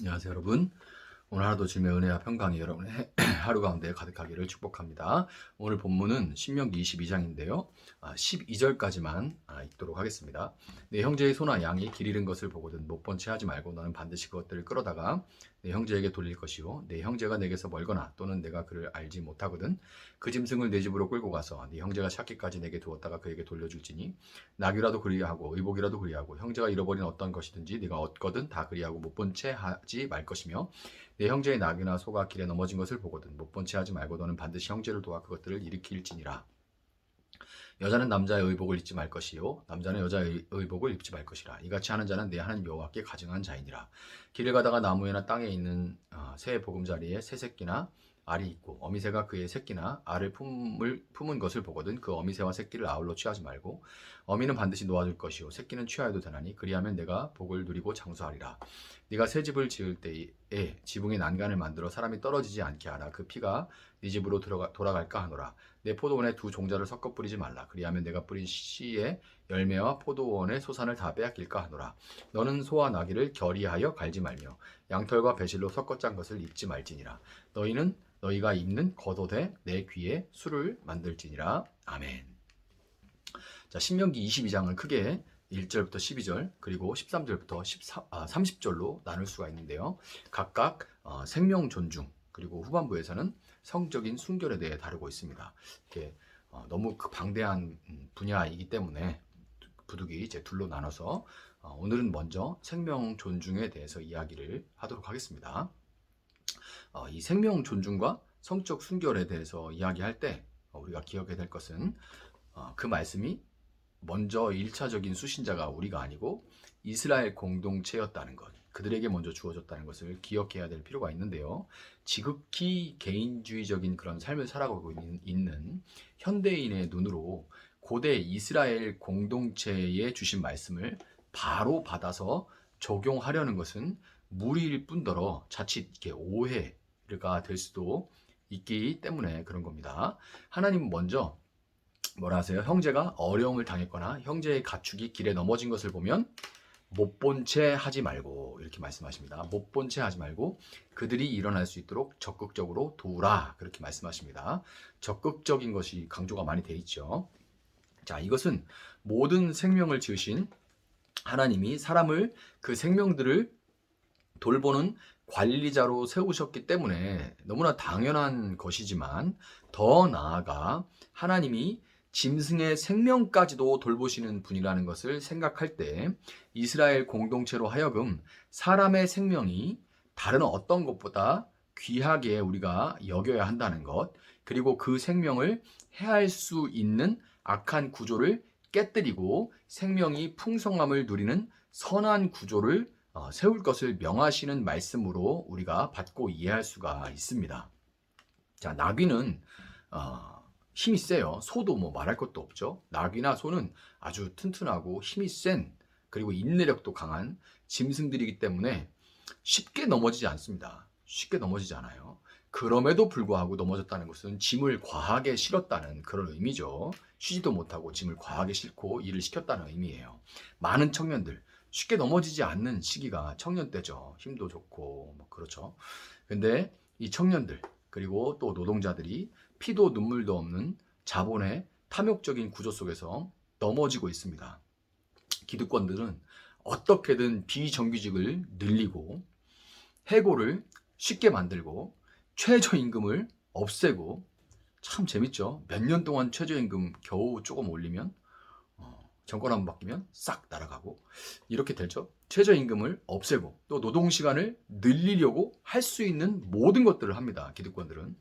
안녕하세요 여러분. 오늘 하루도 주님의 은혜와 평강이 여러분의 하루 가운데 가득하기를 축복합니다. 오늘 본문은 신명기 22장인데요. 12절까지만 읽도록 하겠습니다. 내 형제의 소나 양이 길 잃은 것을 보거든 못 본 채 하지 말고 너는 반드시 그것들을 끌어다가 내 형제에게 돌릴 것이요 내 형제가 내게서 멀거나 또는 내가 그를 알지 못하거든 그 짐승을 내 집으로 끌고 가서 네 형제가 찾기까지 내게 두었다가 그에게 돌려줄지니 나귀라도 그리하고 의복이라도 그리하고 형제가 잃어버린 어떤 것이든지 네가 얻거든 다 그리하고 못 본 채 하지 말 것이며 내 형제의 낙이나 소가 길에 넘어진 것을 보거든 못 본 채 하지 말고 너는 반드시 형제를 도와 그것들을 일으킬지니라. 여자는 남자의 의복을 입지 말 것이요 남자는 여자의 의복을 입지 말 것이라. 이같이 하는 자는 내 하나님 여호와께 가증한 자이니라. 길을 가다가 나무에나 땅에 있는 새 보금자리에 새 새끼나 알이 있고 어미새가 그의 새끼나 알을 품은 것을 보거든 그 어미새와 새끼를 아울러 취하지 말고 어미는 반드시 놓아줄 것이요 새끼는 취하여도 되나니 그리하면 내가 복을 누리고 장수하리라. 네가 새 집을 지을 때에 지붕에 난간을 만들어 사람이 떨어지지 않게 하라. 그 피가 네 집으로 돌아갈까 하노라. 내 포도원에 두 종자를 섞어 뿌리지 말라. 그리하면 내가 뿌린 씨의 열매와 포도원의 소산을 다 빼앗길까 하노라. 너는 소와 나귀를 결의하여 갈지 말며 양털과 배실로 섞어 짠 것을 입지 말지니라. 너희는 너희가 입는 겉옷에 내 귀에 술을 만들지니라. 아멘. 자, 신명기 22장을 크게 1절부터 12절 그리고 13절부터 30절로 나눌 수가 있는데요. 각각 생명 존중 그리고 후반부에서는 성적인 순결에 대해 다루고 있습니다. 이렇게 너무 방대한 분야이기 때문에 부득이 이제 둘로 나눠서 오늘은 먼저 생명 존중에 대해서 이야기를 하도록 하겠습니다. 이 생명 존중과 성적 순결에 대해서 이야기할 때 우리가 기억해야 될 것은 그 말씀이 먼저 1차적인 수신자가 우리가 아니고 이스라엘 공동체였다는 것, 그들에게 먼저 주어졌다는 것을 기억해야 될 필요가 있는데요. 지극히 개인주의적인 그런 삶을 살아가고 있는 현대인의 눈으로 고대 이스라엘 공동체에 주신 말씀을 바로 받아서 적용하려는 것은 무리일 뿐더러 자칫 이렇게 오해가 될 수도 있기 때문에 그런 겁니다. 하나님은 먼저 뭐라 하세요? 형제가 어려움을 당했거나 형제의 가축이 길에 넘어진 것을 보면 못 본 채 하지 말고 이렇게 말씀하십니다. 못 본 채 하지 말고 그들이 일어날 수 있도록 적극적으로 도우라 그렇게 말씀하십니다. 적극적인 것이 강조가 많이 돼 있죠. 자, 이것은 모든 생명을 지으신 하나님이 사람을 그 생명들을 돌보는 관리자로 세우셨기 때문에 너무나 당연한 것이지만 더 나아가 하나님이 짐승의 생명까지도 돌보시는 분이라는 것을 생각할 때 이스라엘 공동체로 하여금 사람의 생명이 다른 어떤 것보다 귀하게 우리가 여겨야 한다는 것, 그리고 그 생명을 해할 수 있는 악한 구조를 깨뜨리고 생명이 풍성함을 누리는 선한 구조를 세울 것을 명하시는 말씀으로 우리가 받고 이해할 수가 있습니다. 자, 나귀는 힘이 세요. 소도 뭐 말할 것도 없죠. 나귀나 소는 아주 튼튼하고 힘이 센 그리고 인내력도 강한 짐승들이기 때문에 쉽게 넘어지지 않습니다. 쉽게 넘어지지 않아요. 그럼에도 불구하고 넘어졌다는 것은 짐을 과하게 실었다는 그런 의미죠. 쉬지도 못하고 짐을 과하게 싣고 일을 시켰다는 의미예요. 많은 청년들 쉽게 넘어지지 않는 시기가 청년 때죠. 힘도 좋고 뭐 그렇죠. 근데 이 청년들 그리고 또 노동자들이 피도 눈물도 없는 자본의 탐욕적인 구조 속에서 넘어지고 있습니다. 기득권들은 어떻게든 비정규직을 늘리고 해고를 쉽게 만들고 최저임금을 없애고 참 재밌죠. 몇 년 동안 최저임금 겨우 조금 올리면 정권 한번 바뀌면 싹 날아가고 이렇게 되죠. 최저임금을 없애고 또 노동시간을 늘리려고 할 수 있는 모든 것들을 합니다. 기득권들은.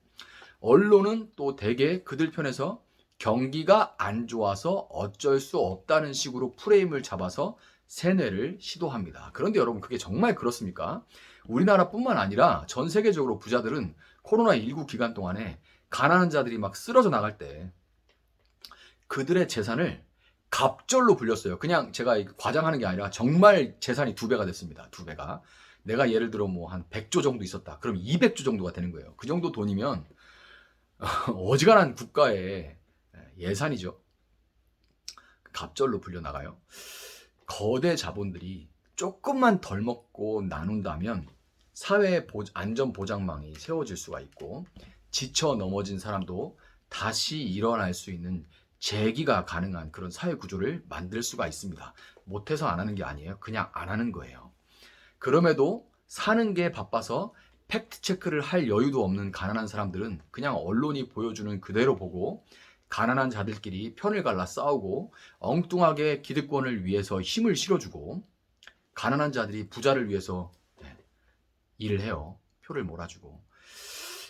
언론은 또 대개 그들 편에서 경기가 안 좋아서 어쩔 수 없다는 식으로 프레임을 잡아서 세뇌를 시도합니다. 그런데 여러분 그게 정말 그렇습니까? 우리나라뿐만 아니라 전 세계적으로 부자들은 코로나19 기간 동안에 가난한 자들이 막 쓰러져 나갈 때 그들의 재산을 갑절로 불렸어요. 그냥 제가 과장하는 게 아니라 정말 재산이 2배가 됐습니다. 2배가. 내가 예를 들어 뭐 한 100조 정도 있었다. 그럼 200조 정도가 되는 거예요. 그 정도 돈이면 어지간한 국가의 예산이죠. 갑절로 불려나가요. 거대 자본들이 조금만 덜 먹고 나눈다면 사회 안전 보장망이 세워질 수가 있고 지쳐 넘어진 사람도 다시 일어날 수 있는 재기가 가능한 그런 사회 구조를 만들 수가 있습니다. 못해서 안 하는 게 아니에요. 그냥 안 하는 거예요. 그럼에도 사는 게 바빠서 팩트 체크를 할 여유도 없는 가난한 사람들은 그냥 언론이 보여주는 그대로 보고 가난한 자들끼리 편을 갈라 싸우고 엉뚱하게 기득권을 위해서 힘을 실어주고 가난한 자들이 부자를 위해서 일을 해요. 표를 몰아주고.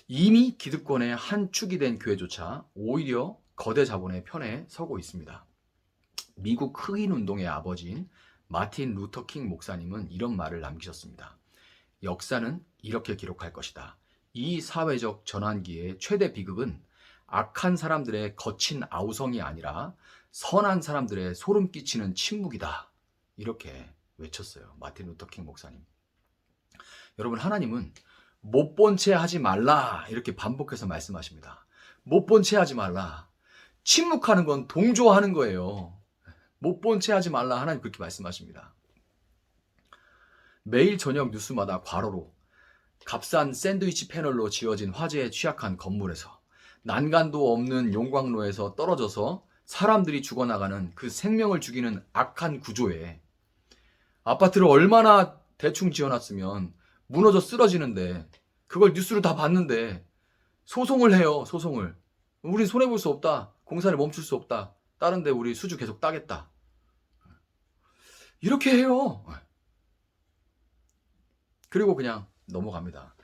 이미 기득권의 한 축이 된 교회조차 오히려 거대 자본의 편에 서고 있습니다. 미국 흑인 운동의 아버지인 마틴 루터 킹 목사님은 이런 말을 남기셨습니다. 역사는 이렇게 기록할 것이다. 이 사회적 전환기의 최대 비극은 악한 사람들의 거친 아우성이 아니라 선한 사람들의 소름 끼치는 침묵이다. 이렇게 외쳤어요. 마틴 루터 킹 목사님. 여러분, 하나님은 못 본 채 하지 말라 이렇게 반복해서 말씀하십니다. 못 본 채 하지 말라. 침묵하는 건 동조하는 거예요. 못 본 채 하지 말라. 하나님 그렇게 말씀하십니다. 매일 저녁 뉴스마다 과로로 값싼 샌드위치 패널로 지어진 화재에 취약한 건물에서 난간도 없는 용광로에서 떨어져서 사람들이 죽어나가는 그 생명을 죽이는 악한 구조에 아파트를 얼마나 대충 지어놨으면 무너져 쓰러지는데 그걸 뉴스로 다 봤는데 소송을 해요. 소송을. 우린 손해볼 수 없다. 공사를 멈출 수 없다. 다른 데 우리 수주 계속 따겠다. 이렇게 해요. 그리고 그냥 넘어갑니다.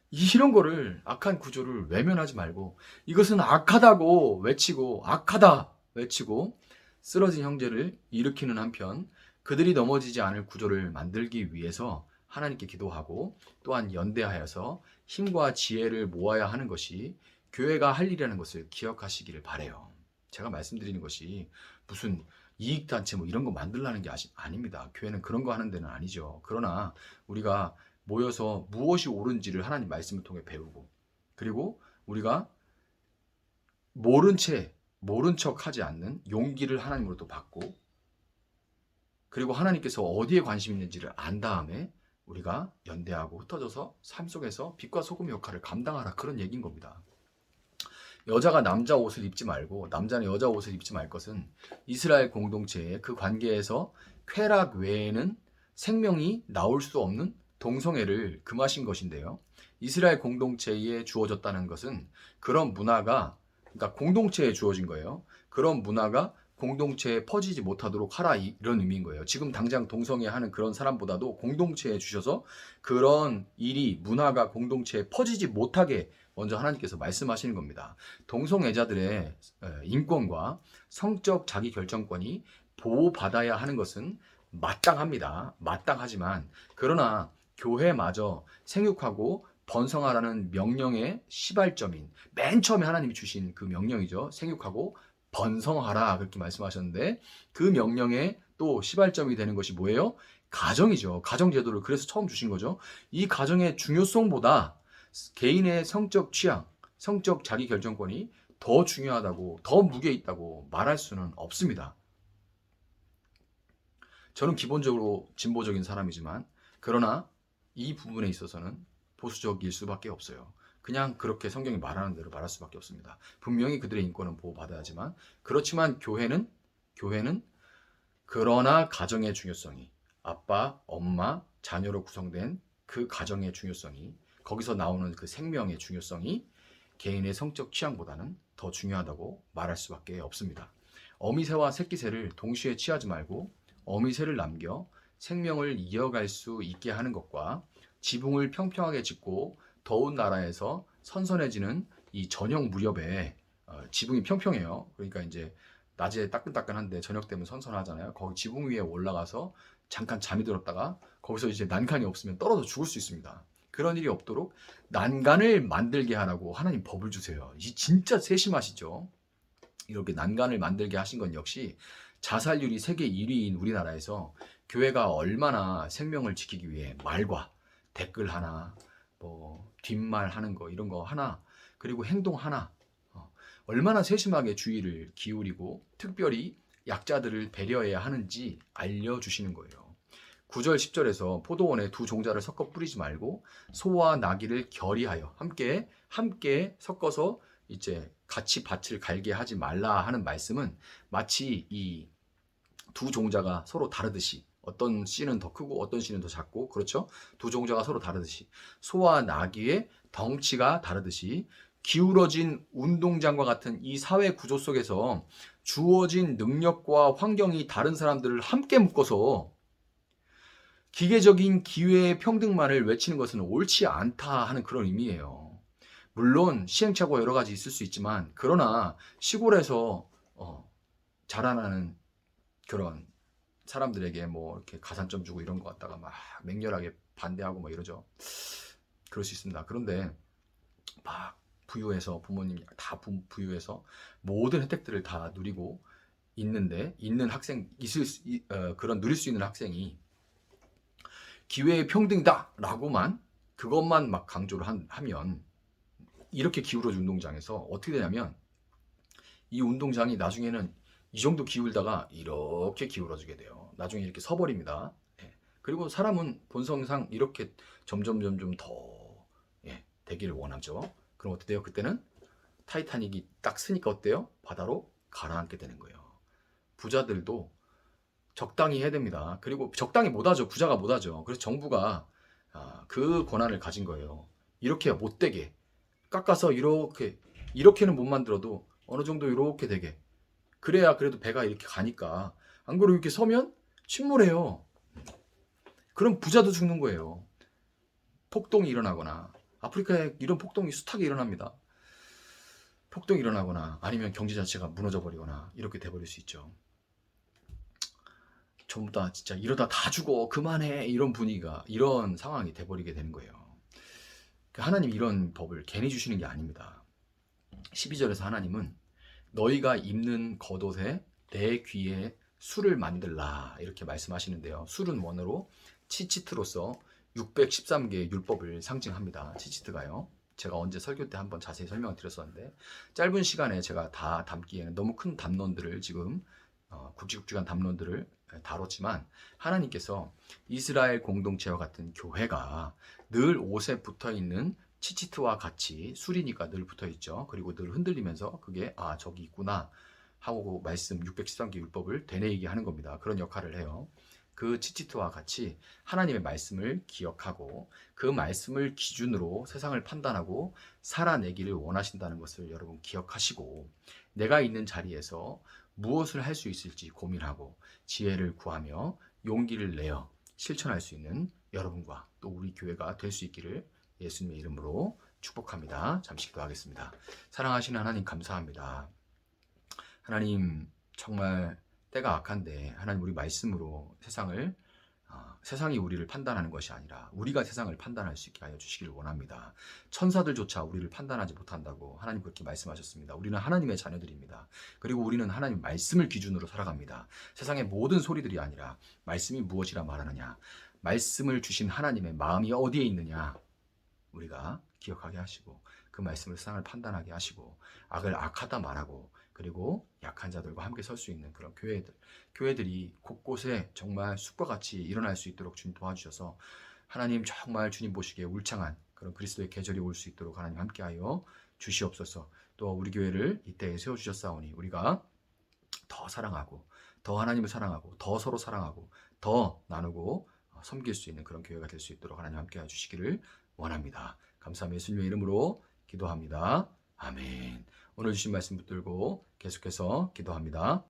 이런 거를 악한 구조를 외면하지 말고 이것은 악하다고 외치고 악하다 외치고 쓰러진 형제를 일으키는 한편 그들이 넘어지지 않을 구조를 만들기 위해서 하나님께 기도하고 또한 연대하여서 힘과 지혜를 모아야 하는 것이 교회가 할 일이라는 것을 기억하시기를 바라요. 제가 말씀드리는 것이 무슨 이익단체 뭐 이런 거 만들라는 게 아닙니다. 교회는 그런 거 하는 데는 아니죠. 그러나 우리가 모여서 무엇이 옳은지를 하나님 말씀을 통해 배우고 그리고 우리가 모른 척 하지 않는 용기를 하나님으로부터 받고 그리고 하나님께서 어디에 관심 있는지를 안 다음에 우리가 연대하고 흩어져서 삶 속에서 빛과 소금의 역할을 감당하라 그런 얘기인 겁니다. 여자가 남자 옷을 입지 말고 남자는 여자 옷을 입지 말 것은 이스라엘 공동체의 그 관계에서 쾌락 외에는 생명이 나올 수 없는 동성애를 금하신 것인데요. 이스라엘 공동체에 주어졌다는 것은 그런 문화가 그러니까 공동체에 주어진 거예요. 그런 문화가 공동체에 퍼지지 못하도록 하라 이런 의미인 거예요. 지금 당장 동성애 하는 그런 사람보다도 공동체에 주셔서 그런 일이 문화가 공동체에 퍼지지 못하게 먼저 하나님께서 말씀하시는 겁니다. 동성애자들의 인권과 성적 자기결정권이 보호받아야 하는 것은 마땅합니다. 마땅하지만 그러나 교회마저 생육하고 번성하라는 명령의 시발점인 맨 처음에 하나님이 주신 그 명령이죠. 생육하고 번성하라 그렇게 말씀하셨는데 그 명령의 또 시발점이 되는 것이 뭐예요? 가정이죠. 가정제도를 그래서 처음 주신 거죠. 이 가정의 중요성보다 개인의 성적 취향, 성적 자기결정권이 더 중요하다고 더 무게 있다고 말할 수는 없습니다. 저는 기본적으로 진보적인 사람이지만 그러나 이 부분에 있어서는 보수적일 수밖에 없어요. 그냥 그렇게 성경이 말하는 대로 말할 수밖에 없습니다. 분명히 그들의 인권은 보호받아야지만 그렇지만 교회는 그러나 가정의 중요성이 아빠, 엄마, 자녀로 구성된 그 가정의 중요성이 거기서 나오는 그 생명의 중요성이 개인의 성적 취향보다는 더 중요하다고 말할 수밖에 없습니다. 어미새와 새끼새를 동시에 취하지 말고 어미새를 남겨 생명을 이어갈 수 있게 하는 것과 지붕을 평평하게 짓고 더운 나라에서 선선해지는 이 저녁 무렵에 지붕이 평평해요. 그러니까 이제 낮에 따끈따끈한데 저녁 되면 선선하잖아요. 거기 지붕 위에 올라가서 잠깐 잠이 들었다가 거기서 이제 난간이 없으면 떨어져 죽을 수 있습니다. 그런 일이 없도록 난간을 만들게 하라고 하나님 법을 주세요. 이 진짜 세심하시죠. 이렇게 난간을 만들게 하신 건 역시 자살률이 세계 1위인 우리나라에서 교회가 얼마나 생명을 지키기 위해 말과 댓글 하나, 뭐 뒷말 하는 거 이런 거 하나, 그리고 행동 하나 얼마나 세심하게 주의를 기울이고 특별히 약자들을 배려해야 하는지 알려주시는 거예요. 9절 10절에서 포도원에 두 종자를 섞어 뿌리지 말고 소와 나귀를 결의하여 함께 섞어서 이제 같이 밭을 갈게 하지 말라 하는 말씀은 마치 이 두 종자가 서로 다르듯이 어떤 씨는 더 크고 어떤 씨는 더 작고 그렇죠? 두 종자가 서로 다르듯이 소와 나귀의 덩치가 다르듯이 기울어진 운동장과 같은 이 사회 구조 속에서 주어진 능력과 환경이 다른 사람들을 함께 묶어서 기계적인 기회의 평등만을 외치는 것은 옳지 않다 하는 그런 의미예요. 물론 시행착오가 여러 가지 있을 수 있지만 그러나 시골에서 자라나는 그런 사람들에게 뭐 이렇게 가산점 주고 이런 거 갖다가 막 맹렬하게 반대하고 뭐 이러죠. 그럴 수 있습니다. 그런데 막 부유해서 부모님이 다 부유해서 모든 혜택들을 다 누리고 있는 학생 그런 누릴 수 있는 학생이 기회의 평등이다라고만 그것만 막 강조를 하면 이렇게 기울어진 운동장에서 어떻게 되냐면 이 운동장이 나중에는 이 정도 기울다가 이렇게 기울어지게 돼요. 나중에 이렇게 서버립니다. 예. 그리고 사람은 본성상 이렇게 점점 더 되기를 원하죠. 그럼 어떻게 돼요? 그때는 타이타닉이 딱 쓰니까 어때요? 바다로 가라앉게 되는 거예요. 부자들도 적당히 해야 됩니다. 그리고 적당히 못하죠. 부자가 못하죠. 그래서 정부가 그 권한을 가진 거예요. 이렇게 못되게 깎아서 이렇게는 못 만들어도 어느 정도 이렇게 되게 그래야 그래도 배가 이렇게 가니까 안 그러고 이렇게 서면 침몰해요. 그럼 부자도 죽는 거예요. 폭동이 일어나거나 아프리카에 이런 폭동이 숱하게 일어납니다. 폭동이 일어나거나 아니면 경제 자체가 무너져 버리거나 이렇게 돼버릴 수 있죠. 전부 다 진짜 이러다 다 죽어 그만해 이런 분위기가 이런 상황이 돼버리게 되는 거예요. 하나님 이런 법을 괜히 주시는 게 아닙니다. 12절에서 하나님은 너희가 입는 겉옷에 내 귀에 술을 만들라 이렇게 말씀하시는데요. 술은 원어로 치치트로서 613개의 율법을 상징합니다. 치치트가요. 제가 언제 설교 때 한번 자세히 설명을 드렸었는데 짧은 시간에 제가 다 담기에는 너무 큰 담론들을 지금 굵직굵직한 담론들을 다뤘지만 하나님께서 이스라엘 공동체와 같은 교회가 늘 옷에 붙어있는 치치트와 같이 술이니까 늘 붙어있죠. 그리고 늘 흔들리면서 그게 저기 있구나 하고 말씀 613개 율법을 되뇌이게 하는 겁니다. 그런 역할을 해요. 그 치치트와 같이 하나님의 말씀을 기억하고 그 말씀을 기준으로 세상을 판단하고 살아내기를 원하신다는 것을 여러분 기억하시고 내가 있는 자리에서 무엇을 할 수 있을지 고민하고 지혜를 구하며 용기를 내어 실천할 수 있는 여러분과 또 우리 교회가 될 수 있기를 예수님의 이름으로 축복합니다. 잠시 기도하겠습니다. 사랑하시는 하나님 감사합니다. 하나님 정말 때가 악한데 하나님 우리 말씀으로 세상이 우리를 판단하는 것이 아니라 우리가 세상을 판단할 수 있게 하여 주시기를 원합니다. 천사들조차 우리를 판단하지 못한다고 하나님 그렇게 말씀하셨습니다. 우리는 하나님의 자녀들입니다. 그리고 우리는 하나님 말씀을 기준으로 살아갑니다. 세상의 모든 소리들이 아니라 말씀이 무엇이라 말하느냐 말씀을 주신 하나님의 마음이 어디에 있느냐 우리가 기억하게 하시고 그 말씀을 세상을 판단하게 하시고 악을 악하다 말하고 그리고 약한 자들과 함께 설 수 있는 그런 교회들이 곳곳에 정말 숲과 같이 일어날 수 있도록 주님 도와주셔서 하나님 정말 주님 보시기에 울창한 그런 그리스도의 계절이 올 수 있도록 하나님 함께하여 주시옵소서. 또 우리 교회를 이때에 세워주셨사오니 우리가 더 사랑하고 더 하나님을 사랑하고 더 서로 사랑하고 더 나누고 섬길 수 있는 그런 교회가 될 수 있도록 하나님 함께해 주시기를 원합니다. 감사하며 예수님의 이름으로 기도합니다. 아멘. 오늘 주신 말씀 붙들고 계속해서 기도합니다.